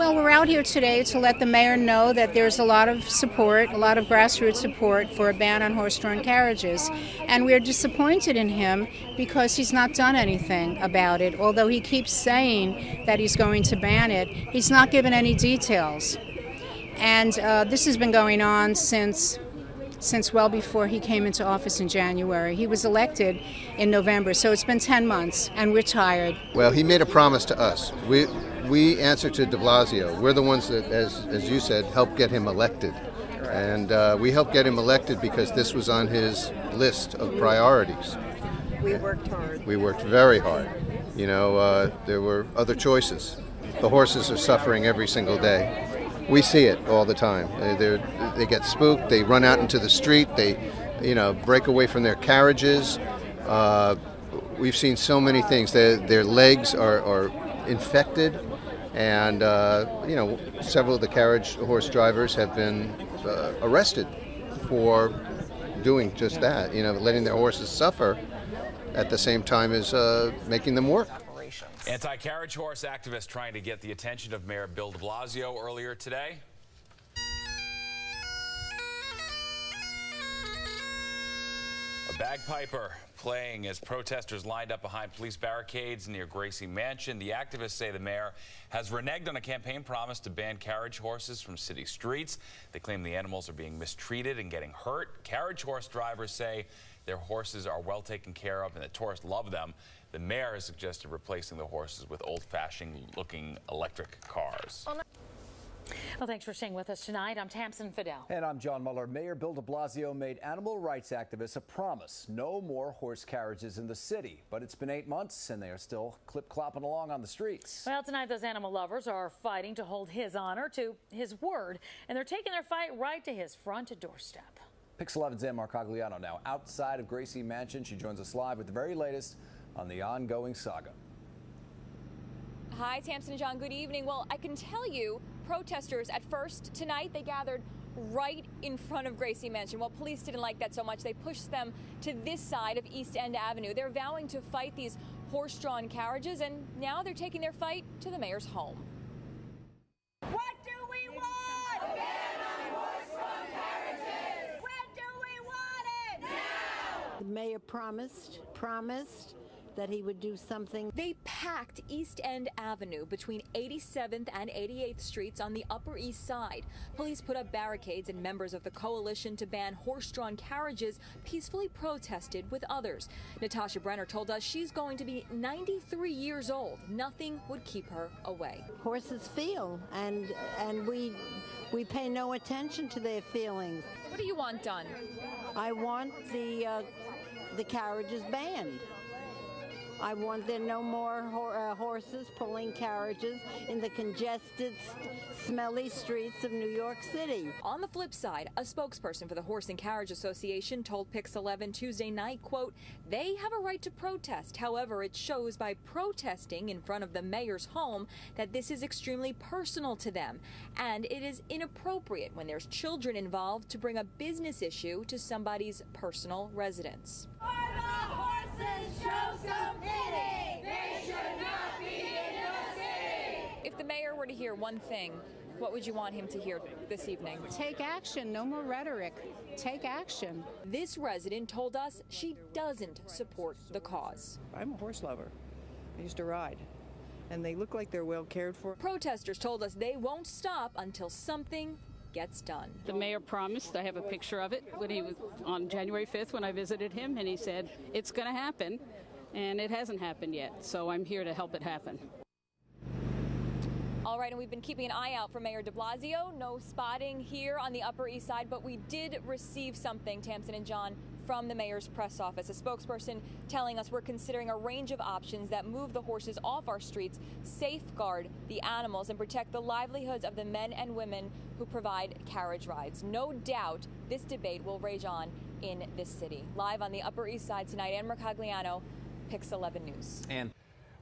Well, we're out here today to let the mayor know that there's a lot of support, a lot of grassroots support for a ban on horse-drawn carriages. And we're disappointed in him because he's not done anything about it. Although he keeps saying that he's going to ban it, he's not given any details. And this has been going on since well before he came into office in January. He was elected in November, so it's been 10 months, and we're tired. Well, he made a promise to us. We answer to de Blasio. We're the ones that, as you said, helped get him elected. And we helped get him elected because this was on his list of priorities. We worked hard. We worked very hard. You know, there were other choices. The horses are suffering every single day. We see it all the time. They get spooked. They run out into the street. They, break away from their carriages. We've seen so many things. Their legs are infected, and several of the carriage horse drivers have been arrested for doing just that. Letting their horses suffer at the same time as making them work. Anti-carriage horse activists trying to get the attention of Mayor Bill de Blasio earlier today. A bagpiper playing as protesters lined up behind police barricades near Gracie Mansion. The activists say the mayor has reneged on a campaign promise to ban carriage horses from city streets. They claim the animals are being mistreated and getting hurt. Carriage horse drivers say their horses are well taken care of and that tourists love them. The mayor has suggested replacing the horses with old-fashioned looking electric cars. Well, thanks for staying with us tonight. I'm Tamsin Fidel. And I'm John Muller. Mayor Bill de Blasio made animal rights activists a promise: no more horse carriages in the city. But it's been 8 months and they are still clip-clopping along on the streets. Well, tonight those animal lovers are fighting to hold his honor to his word, and they're taking their fight right to his front doorstep. Pix 11's Ann Marcagliano now outside of Gracie Mansion. She joins us live with the very latest on the ongoing saga. Hi, Tamsin and John. Good evening. Well, I can tell you, protesters at first tonight, they gathered right in front of Gracie Mansion. Well, police didn't like that so much. They pushed them to this side of East End Avenue. They're vowing to fight these horse-drawn carriages, and now they're taking their fight to the mayor's home. What do we want? A ban on horse-drawn carriages. When do we want it? Now! The mayor promised that he would do something. They packed East End Avenue between 87th and 88th Streets on the Upper East Side. Police put up barricades, and members of the coalition to ban horse-drawn carriages peacefully protested with others. Natasha Brenner told us she's going to be 93 years old. Nothing would keep her away. Horses feel, and we pay no attention to their feelings. What do you want done? I want the carriages banned. I want there no more horses pulling carriages in the congested, smelly streets of New York City. On the flip side, a spokesperson for the Horse and Carriage Association told Pix 11 Tuesday night, quote, they have a right to protest. However, it shows by protesting in front of the mayor's home that this is extremely personal to them. And it is inappropriate when there's children involved to bring a business issue to somebody's personal residence. Show some pity. They should not be in the city. If the mayor were to hear one thing, what would you want him to hear this evening? Take action, no more rhetoric. Take action. This resident told us she doesn't support the cause. I'm a horse lover. I used to ride, and they look like they're well cared for. Protesters told us they won't stop until something gets done. The mayor promised, I have a picture of it, when he was on January 5th when I visited him, and he said it's going to happen, and it hasn't happened yet, so I'm here to help it happen. All right, and we've been keeping an eye out for Mayor de Blasio. No spotting here on the Upper East Side, but we did receive something, Tamsin and John, from the mayor's press office. A spokesperson telling us we're considering a range of options that move the horses off our streets, safeguard the animals, and protect the livelihoods of the men and women who provide carriage rides. No doubt this debate will rage on in this city. Live on the Upper East Side tonight, Ann Mercogliano, Pix 11 News. And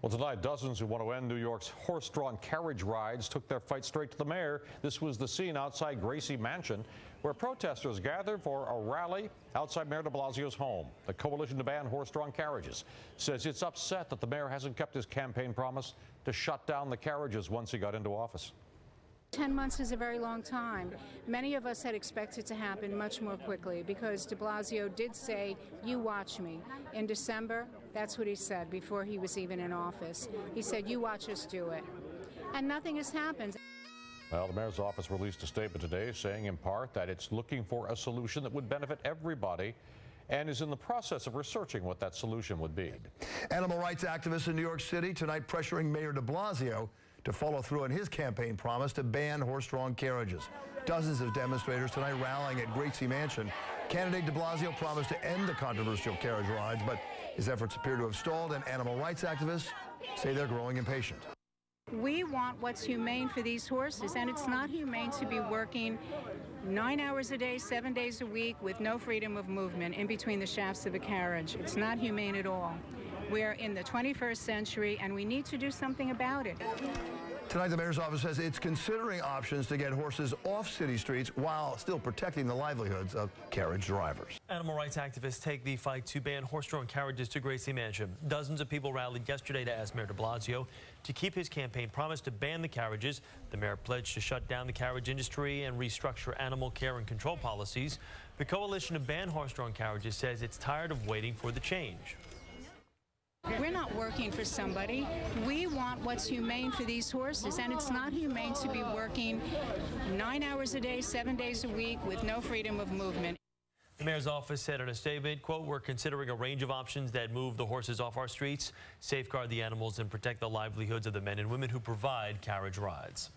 well, tonight, dozens who want to end New York's horse-drawn carriage rides took their fight straight to the mayor. This was the scene outside Gracie Mansion, where protesters gathered for a rally outside Mayor de Blasio's home. The coalition to ban horse-drawn carriages says it's upset that the mayor hasn't kept his campaign promise to shut down the carriages once he got into office. 10 months is a very long time. Many of us had expected to happen much more quickly because de Blasio did say, "You watch me." In December, that's what he said before he was even in office. He said, "You watch us do it." And nothing has happened. Well, the mayor's office released a statement today saying in part that it's looking for a solution that would benefit everybody and is in the process of researching what that solution would be. Animal rights activists in New York City tonight pressuring Mayor de Blasio to follow through on his campaign promise to ban horse-drawn carriages. Dozens of demonstrators tonight rallying at Gracie Mansion. Candidate de Blasio promised to end the controversial carriage rides, but his efforts appear to have stalled, and animal rights activists say they're growing impatient. We want what's humane for these horses, and it's not humane to be working 9 hours a day, 7 days a week with no freedom of movement in between the shafts of a carriage. It's not humane at all. We're in the 21st century, and we need to do something about it. Tonight, the mayor's office says it's considering options to get horses off city streets while still protecting the livelihoods of carriage drivers. Animal rights activists take the fight to ban horse-drawn carriages to Gracie Mansion. Dozens of people rallied yesterday to ask Mayor de Blasio to keep his campaign promise to ban the carriages. The mayor pledged to shut down the carriage industry and restructure animal care and control policies. The coalition to ban horse-drawn carriages says it's tired of waiting for the change. We're not working for somebody. We want what's humane for these horses, and it's not humane to be working 9 hours a day, 7 days a week with no freedom of movement. The mayor's office said in a statement, quote, "We're considering a range of options that move the horses off our streets, safeguard the animals, and protect the livelihoods of the men and women who provide carriage rides."